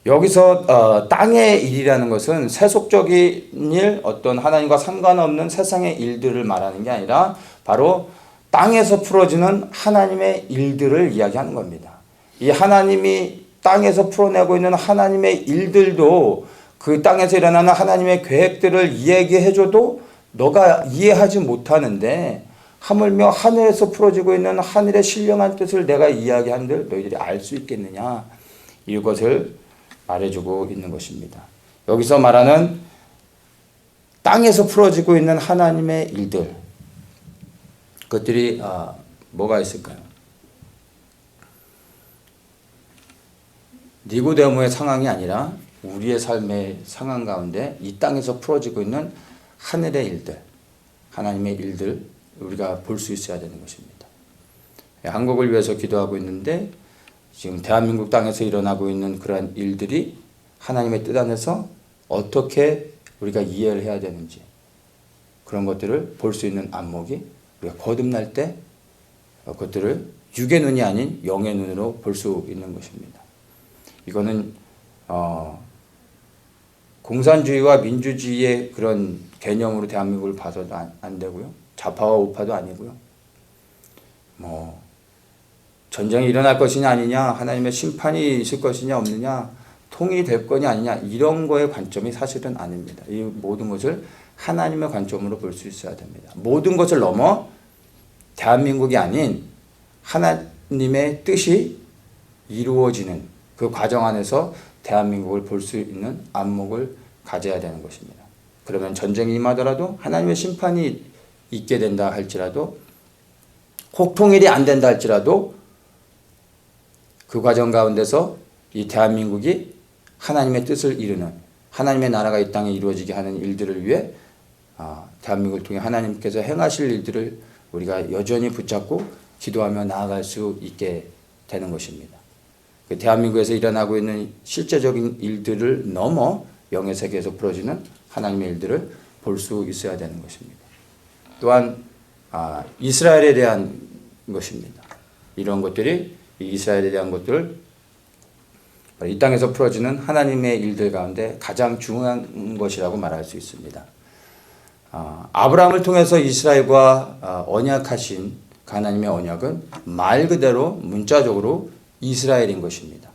여기서 땅의 일이라는 것은 세속적인 일, 어떤 하나님과 상관없는 세상의 일들을 말하는 게 아니라 바로 땅에서 풀어지는 하나님의 일들을 이야기하는 겁니다. 이 하나님이 땅에서 풀어내고 있는 하나님의 일들도 그 땅에서 일어나는 하나님의 계획들을 이야기해줘도 너가 이해하지 못하는데 하물며 하늘에서 풀어지고 있는 하늘의 신령한 뜻을 내가 이야기한들 너희들이 알 수 있겠느냐. 이것을 말해주고 있는 것입니다. 여기서 말하는 땅에서 풀어지고 있는 하나님의 일들, 그것들이 뭐가 있을까요? 니고데모의 상황이 아니라 우리의 삶의 상황 가운데 이 땅에서 풀어지고 있는 하늘의 일들, 하나님의 일들 우리가 볼 수 있어야 되는 것입니다. 한국을 위해서 기도하고 있는데 지금 대한민국 땅에서 일어나고 있는 그러한 일들이 하나님의 뜻 안에서 어떻게 우리가 이해를 해야 되는지 그런 것들을 볼 수 있는 안목이 우리가 거듭날 때 그것들을 육의 눈이 아닌 영의 눈으로 볼 수 있는 것입니다. 이거는 공산주의와 민주주의의 그런 개념으로 대한민국을 봐서도 안 되고요. 좌파와 우파도 아니고요. 전쟁이 일어날 것이냐 아니냐, 하나님의 심판이 있을 것이냐 없느냐, 통일이 될 거냐 아니냐 이런 거의 관점이 사실은 아닙니다. 이 모든 것을 하나님의 관점으로 볼 수 있어야 됩니다. 모든 것을 넘어 대한민국이 아닌 하나님의 뜻이 이루어지는 그 과정 안에서 대한민국을 볼 수 있는 안목을 가져야 되는 것입니다. 그러면 전쟁이 임하더라도 하나님의 심판이 있게 된다 할지라도 혹 통일이 안 된다 할지라도 그 과정 가운데서 이 대한민국이 하나님의 뜻을 이루는 하나님의 나라가 이 땅에 이루어지게 하는 일들을 위해 대한민국을 통해 하나님께서 행하실 일들을 우리가 여전히 붙잡고 기도하며 나아갈 수 있게 되는 것입니다. 그 대한민국에서 일어나고 있는 실제적인 일들을 넘어 영의 세계에서 풀어지는 하나님의 일들을 볼 수 있어야 되는 것입니다. 또한 이스라엘에 대한 것입니다. 이런 것들이 이스라엘에 대한 것들 이 땅에서 풀어지는 하나님의 일들 가운데 가장 중요한 것이라고 말할 수 있습니다. 아브라함을 통해서 이스라엘과 언약하신 하나님의 언약은 말 그대로 문자적으로 이스라엘인 것입니다.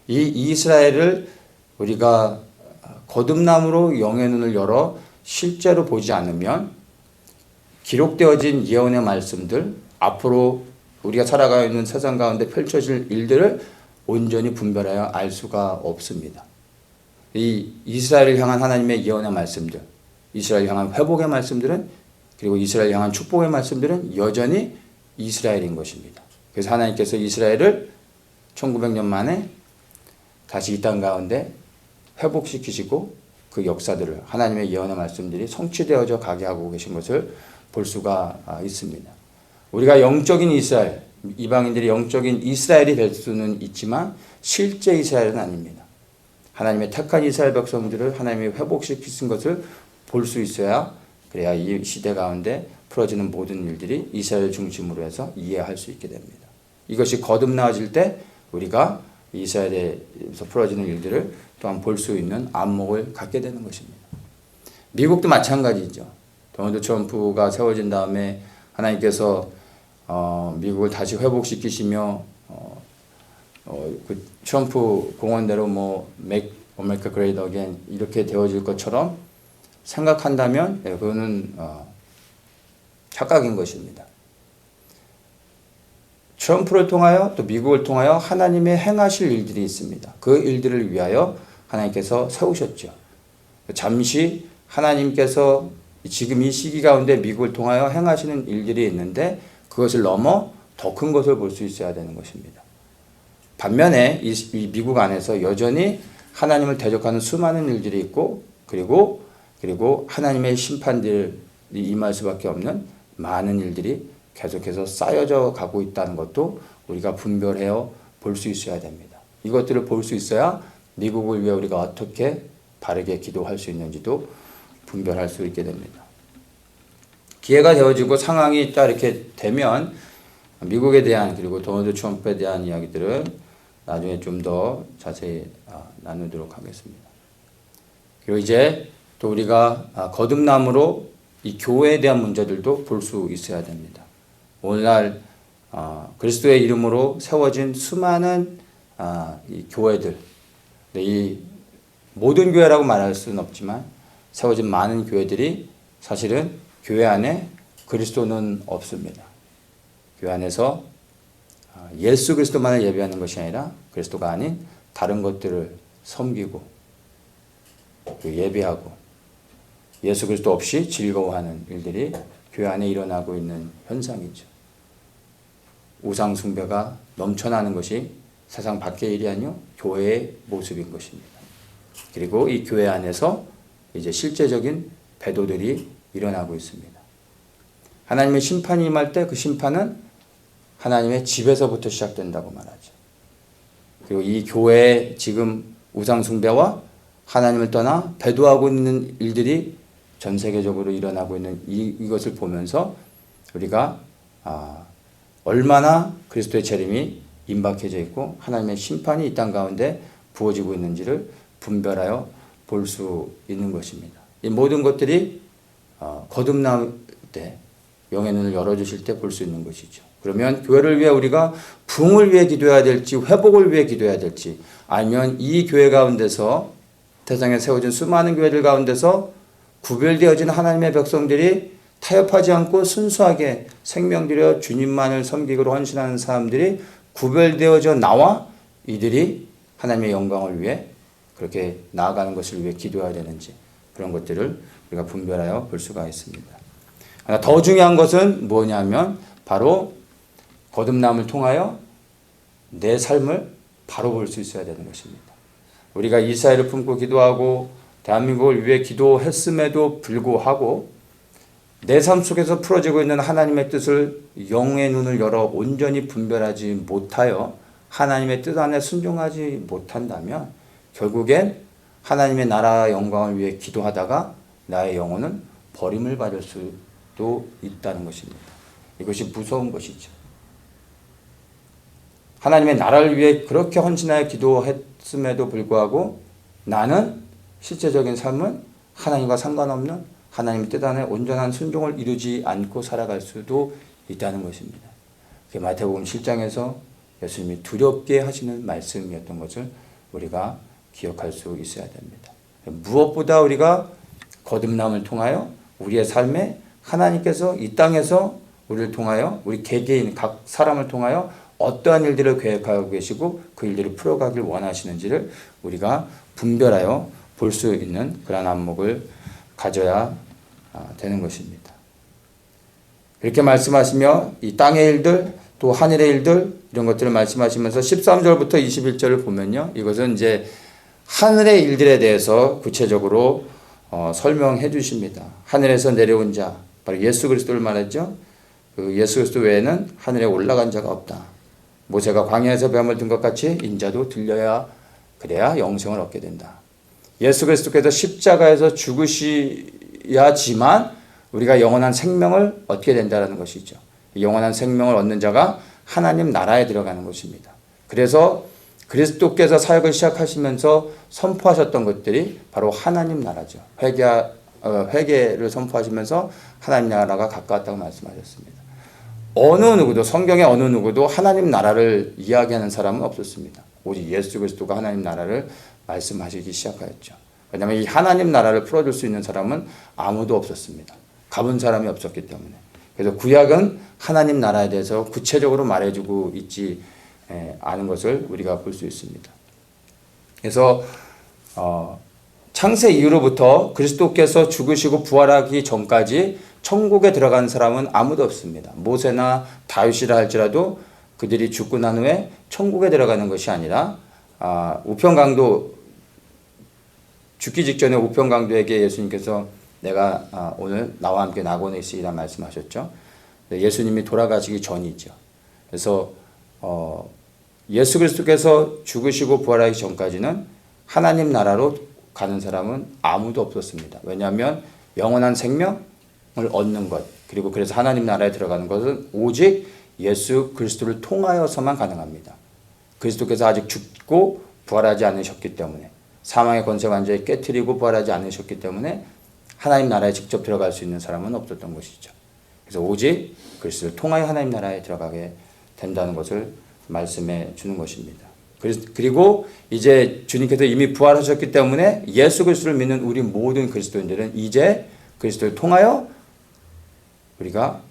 이 이스라엘을 우리가 거듭남으로 영의 눈을 열어 실제로 보지 않으면 기록되어진 예언의 말씀들, 앞으로 우리가 살아가고 있는 세상 가운데 펼쳐질 일들을 온전히 분별하여 알 수가 없습니다. 이 이스라엘을 향한 하나님의 예언의 말씀들, 이스라엘을 향한 회복의 말씀들은 그리고 이스라엘을 향한 축복의 말씀들은 여전히 이스라엘인 것입니다. 그래서 하나님께서 이스라엘을 1900년 만에 다시 이 땅 가운데 회복시키시고 그 역사들을 하나님의 예언의 말씀들이 성취되어져 가게 하고 계신 것을 볼 수가 있습니다. 우리가 영적인 이스라엘, 이방인들이 영적인 이스라엘이 될 수는 있지만 실제 이스라엘은 아닙니다. 하나님의 택한 이스라엘 백성들을 하나님이 회복시키신 것을 볼 수 있어야 그래야 이 시대 가운데 풀어지는 모든 일들이 이스라엘 중심으로 해서 이해할 수 있게 됩니다. 이것이 거듭나어질 때 우리가 이스라엘에서 풀어지는 일들을 또한 볼 수 있는 안목을 갖게 되는 것입니다. 미국도 마찬가지죠. 도널드 트럼프가 세워진 다음에 하나님께서 미국을 다시 회복시키시며 그 트럼프 공언대로 Make America Great Again 이렇게 되어질 것처럼 생각한다면 그거는 착각인 것입니다. 트럼프를 통하여 또 미국을 통하여 하나님의 행하실 일들이 있습니다. 그 일들을 위하여 하나님께서 세우셨죠. 잠시 하나님께서 지금 이 시기 가운데 미국을 통하여 행하시는 일들이 있는데 그것을 넘어 더 큰 것을 볼 수 있어야 되는 것입니다. 반면에 이 미국 안에서 여전히 하나님을 대적하는 수많은 일들이 있고 그리고 하나님의 심판들이 임할 수밖에 없는 많은 일들이 계속해서 쌓여져 가고 있다는 것도 우리가 분별해서 볼 수 있어야 됩니다. 이것들을 볼 수 있어야 미국을 위해 우리가 어떻게 바르게 기도할 수 있는지도 분별할 수 있게 됩니다. 기회가 되어지고 상황이 딱 이렇게 되면 미국에 대한 그리고 도널드 트럼프에 대한 이야기들은 나중에 좀 더 자세히 나누도록 하겠습니다. 그리고 이제 또 우리가 거듭남으로 이 교회에 대한 문제들도 볼 수 있어야 됩니다. 오늘날 그리스도의 이름으로 세워진 수많은 이 교회들, 이 모든 교회라고 말할 수는 없지만 세워진 많은 교회들이 사실은 교회 안에 그리스도는 없습니다. 교회 안에서 예수 그리스도만을 예배하는 것이 아니라 그리스도가 아닌 다른 것들을 섬기고 예배하고 예수 그리스도 없이 즐거워하는 일들이 교회 안에 일어나고 있는 현상이죠. 우상 숭배가 넘쳐나는 것이 세상 밖의 일이 아니요 교회의 모습인 것입니다. 그리고 이 교회 안에서 이제 실제적인 배도들이 일어나고 있습니다. 하나님의 심판이 임할 때 그 심판은 하나님의 집에서부터 시작된다고 말하죠. 그리고 이 교회의 지금 우상 숭배와 하나님을 떠나 배도하고 있는 일들이 전 세계적으로 일어나고 있는 이것을 보면서 우리가 얼마나 그리스도의 재림이 임박해져 있고 하나님의 심판이 이 땅 가운데 부어지고 있는지를 분별하여 볼 수 있는 것입니다. 이 모든 것들이 거듭날 때 영의 눈을 열어주실 때 볼 수 있는 것이죠. 그러면 교회를 위해 우리가 부흥을 위해 기도해야 될지 회복을 위해 기도해야 될지 아니면 이 교회 가운데서 세상에 세워진 수많은 교회들 가운데서 구별되어진 하나님의 백성들이 타협하지 않고 순수하게 생명 들여 주님만을 섬기기로 헌신하는 사람들이 구별되어져 나와 이들이 하나님의 영광을 위해 그렇게 나아가는 것을 위해 기도해야 되는지 그런 것들을 우리가 분별하여 볼 수가 있습니다. 하나 더 중요한 것은 뭐냐면 바로 거듭남을 통하여 내 삶을 바로 볼 수 있어야 되는 것입니다. 우리가 이스라엘을 품고 기도하고 대한민국을 위해 기도했음에도 불구하고 내 삶 속에서 풀어지고 있는 하나님의 뜻을 영의 눈을 열어 온전히 분별하지 못하여 하나님의 뜻 안에 순종하지 못한다면 결국엔 하나님의 나라 영광을 위해 기도하다가 나의 영혼은 버림을 받을 수도 있다는 것입니다. 이것이 무서운 것이죠. 하나님의 나라를 위해 그렇게 헌신하여 기도했음에도 불구하고 나는 실제적인 삶은 하나님과 상관없는 하나님의 뜻 안에 온전한 순종을 이루지 않고 살아갈 수도 있다는 것입니다. 마태복음 7장에서 예수님이 두렵게 하시는 말씀이었던 것을 우리가 기억할 수 있어야 됩니다. 무엇보다 우리가 거듭남을 통하여 우리의 삶에 하나님께서 이 땅에서 우리를 통하여 우리 개개인 각 사람을 통하여 어떠한 일들을 계획하고 계시고 그 일들을 풀어가길 원하시는지를 우리가 분별하여 볼 수 있는 그런 안목을 가져야 되는 것입니다. 이렇게 말씀하시며 이 땅의 일들 또 하늘의 일들 이런 것들을 말씀하시면서 13절부터 21절을 보면요. 이것은 이제 하늘의 일들에 대해서 구체적으로 설명해 주십니다. 하늘에서 내려온 자 바로 예수 그리스도를 말했죠. 그 예수 그리스도 외에는 하늘에 올라간 자가 없다. 모세가 광야에서 뱀을 든 것 같이 인자도 들려야 그래야 영생을 얻게 된다. 예수 그리스도께서 십자가에서 죽으셔야지만 우리가 영원한 생명을 얻게 된다는 것이죠. 영원한 생명을 얻는 자가 하나님 나라에 들어가는 것입니다. 그래서 그리스도께서 사역을 시작하시면서 선포하셨던 것들이 바로 하나님 나라죠. 회개를 선포하시면서 하나님 나라가 가까웠다고 말씀하셨습니다. 어느 누구도 성경의 어느 누구도 하나님 나라를 이야기하는 사람은 없었습니다. 오직 예수 그리스도가 하나님 나라를 말씀하시기 시작하였죠. 왜냐하면 이 하나님 나라를 풀어줄 수 있는 사람은 아무도 없었습니다. 가본 사람이 없었기 때문에. 그래서 구약은 하나님 나라에 대해서 구체적으로 말해주고 있지 않은 것을 우리가 볼 수 있습니다. 그래서 창세 이후로부터 그리스도께서 죽으시고 부활하기 전까지 천국에 들어간 사람은 아무도 없습니다. 모세나 다윗이라 할지라도 그들이 죽고 난 후에 천국에 들어가는 것이 아니라 우편강도 죽기 직전에 우편강도에게 예수님께서 내가 오늘 나와 함께 낙원에 있으리라 말씀하셨죠. 예수님이 돌아가시기 전이죠. 그래서 예수 그리스도께서 죽으시고 부활하기 전까지는 하나님 나라로 가는 사람은 아무도 없었습니다. 왜냐하면 영원한 생명을 얻는 것, 그리고 그래서 하나님 나라에 들어가는 것은 오직 예수 그리스도를 통하여서만 가능합니다. 그리스도께서 아직 죽고 부활하지 않으셨기 때문에, 사망의 권세 완전히 깨트리고 부활하지 않으셨기 때문에 하나님 나라에 직접 들어갈 수 있는 사람은 없었던 것이죠. 그래서 오직 그리스도를 통하여 하나님 나라에 들어가게 된다는 것을 말씀해 주는 것입니다. 그리고 이제 주님께서 이미 부활하셨기 때문에 예수 그리스도를 믿는 우리 모든 그리스도인들은 이제 그리스도를 통하여 우리가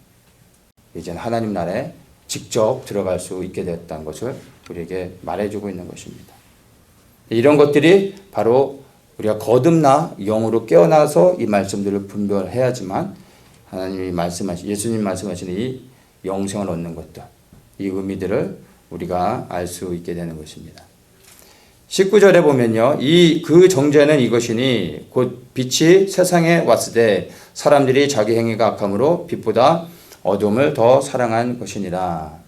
이제는 하나님 나라에 직접 들어갈 수 있게 됐다는 것을 우리에게 말해주고 있는 것입니다. 이런 것들이 바로 우리가 거듭나 영으로 깨어나서 이 말씀들을 분별해야지만 하나님이 예수님 말씀하시는 이 영생을 얻는 것들, 이 의미들을 우리가 알 수 있게 되는 것입니다. 19절에 보면요, 그 정죄는 이것이니 곧 빛이 세상에 왔으되 사람들이 자기 행위가 악함으로 빛보다 어둠을 더 사랑한 것이니라.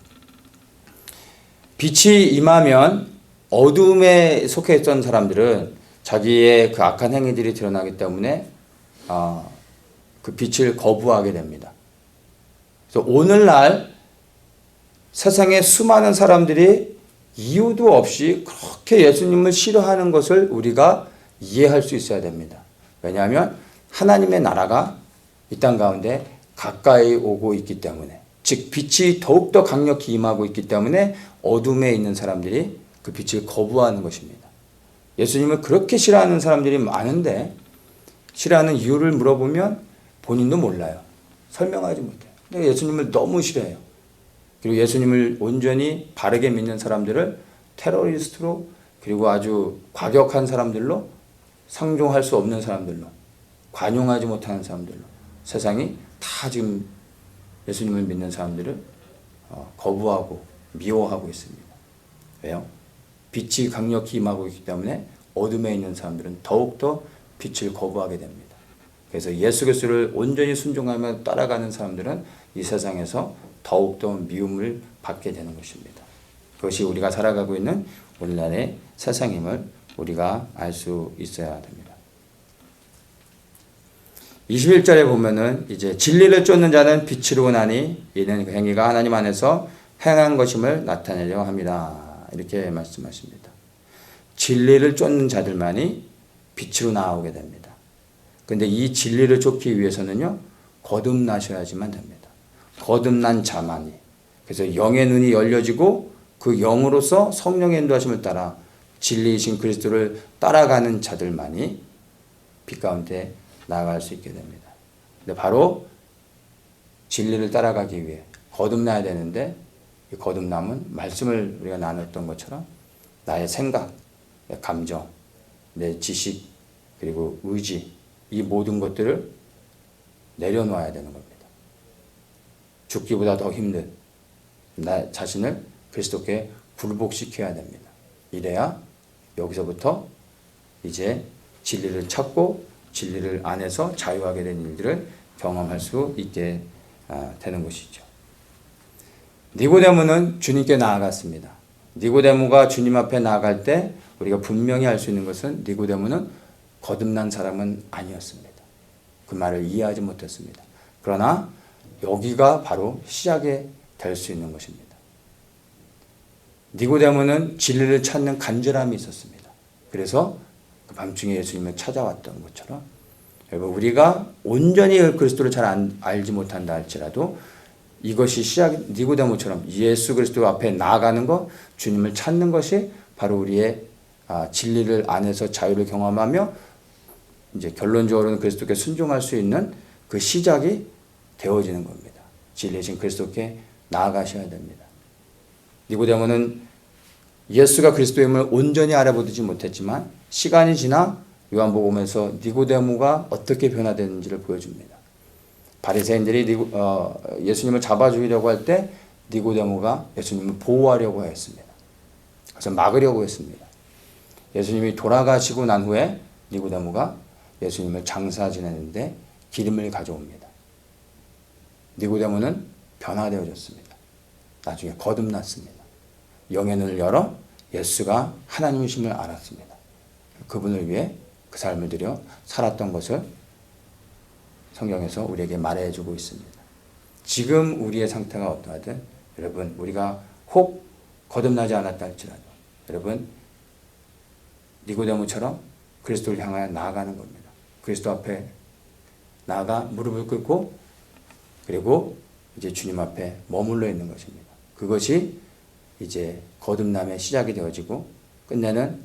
빛이 임하면 어둠에 속해 있던 사람들은 자기의 그 악한 행위들이 드러나기 때문에 그 빛을 거부하게 됩니다. 그래서 오늘날 세상에 수많은 사람들이 이유도 없이 그렇게 예수님을 싫어하는 것을 우리가 이해할 수 있어야 됩니다. 왜냐하면 하나님의 나라가 이 땅 가운데 가까이 오고 있기 때문에, 즉 빛이 더욱더 강력히 임하고 있기 때문에 어둠에 있는 사람들이 그 빛을 거부하는 것입니다. 예수님을 그렇게 싫어하는 사람들이 많은데 싫어하는 이유를 물어보면 본인도 몰라요. 설명하지 못해요. 근데 예수님을 너무 싫어해요. 그리고 예수님을 온전히 바르게 믿는 사람들을 테러리스트로, 그리고 아주 과격한 사람들로, 상종할 수 없는 사람들로, 관용하지 못하는 사람들로 세상이 다 지금 예수님을 믿는 사람들을 거부하고 미워하고 있습니다. 왜요? 빛이 강력히 임하고 있기 때문에 어둠에 있는 사람들은 더욱더 빛을 거부하게 됩니다. 그래서 예수 그리스도를 온전히 순종하며 따라가는 사람들은 이 세상에서 더욱더 미움을 받게 되는 것입니다. 그것이 우리가 살아가고 있는 오늘날의 세상임을 우리가 알 수 있어야 됩니다. 21절에 보면은 이제 진리를 쫓는 자는 빛으로 나니 이는 그 행위가 하나님 안에서 행한 것임을 나타내려 합니다. 이렇게 말씀하십니다. 진리를 쫓는 자들만이 빛으로 나오게 됩니다. 그런데 이 진리를 쫓기 위해서는요, 거듭나셔야지만 됩니다. 거듭난 자만이. 그래서 영의 눈이 열려지고 그 영으로서 성령의 인도하심을 따라 진리이신 그리스도를 따라가는 자들만이 빛 가운데 나아갈 수 있게 됩니다. 근데 바로 진리를 따라가기 위해 거듭나야 되는데, 이 거듭남은 말씀을 우리가 나눴던 것처럼 나의 생각, 내 감정, 내 지식, 그리고 의지, 이 모든 것들을 내려놓아야 되는 겁니다. 죽기보다 더 힘든 나 자신을 그리스도께 굴복시켜야 됩니다. 이래야 여기서부터 이제 진리를 찾고 진리를 안에서 자유하게 된 일들을 경험할 수 있게 되는 것이죠. 니고데모는 주님께 나아갔습니다. 니고데모가 주님 앞에 나아갈 때 우리가 분명히 알 수 있는 것은 니고데모는 거듭난 사람은 아니었습니다. 그 말을 이해하지 못했습니다. 그러나 여기가 바로 시작이 될 수 있는 것입니다. 니고데모는 진리를 찾는 간절함이 있었습니다. 그래서 그 밤중에 예수님을 찾아왔던 것처럼 여러분, 우리가 온전히 그리스도를 잘 알지 못한다 할지라도 이것이 니고데모처럼 예수 그리스도 앞에 나아가는 것, 주님을 찾는 것이 바로 우리의 진리를 안에서 자유를 경험하며 이제 결론적으로는 그리스도께 순종할 수 있는 그 시작이 되어지는 겁니다. 진리신 그리스도께 나아가셔야 됩니다. 니고데모는 예수가 그리스도임을 온전히 알아보지 못했지만 시간이 지나 요한복음에서 니고데모가 어떻게 변화되는지를 보여줍니다. 바리새인들이 예수님을 잡아 죽이려고 할 때 니고데모가 예수님을 보호하려고 했습니다. 그래서 막으려고 했습니다. 예수님이 돌아가시고 난 후에 니고데모가 예수님을 장사 지내는데 기름을 가져옵니다. 니고데모는 변화되어졌습니다. 나중에 거듭났습니다. 영의 눈을 열어 예수가 하나님이심을 알았습니다. 그분을 위해 그 삶을 들여 살았던 것을 성경에서 우리에게 말해주고 있습니다. 지금 우리의 상태가 어떠하든 여러분 우리가 혹 거듭나지 않았다 할지라도 여러분 니고데모처럼 그리스도를 향하여 나아가는 겁니다. 그리스도 앞에 나아가 무릎을 꿇고 그리고 이제 주님 앞에 머물러 있는 것입니다. 그것이 이제 거듭남의 시작이 되어지고 끝내는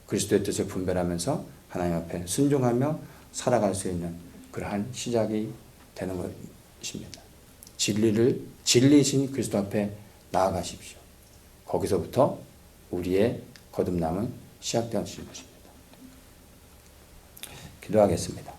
그리스도의 뜻을 분별하면서 하나님 앞에 순종하며 살아갈 수 있는 그러한 시작이 되는 것입니다. 진리신 그리스도 앞에 나아가십시오. 거기서부터 우리의 거듭남은 시작되어지는 것입니다. 기도하겠습니다.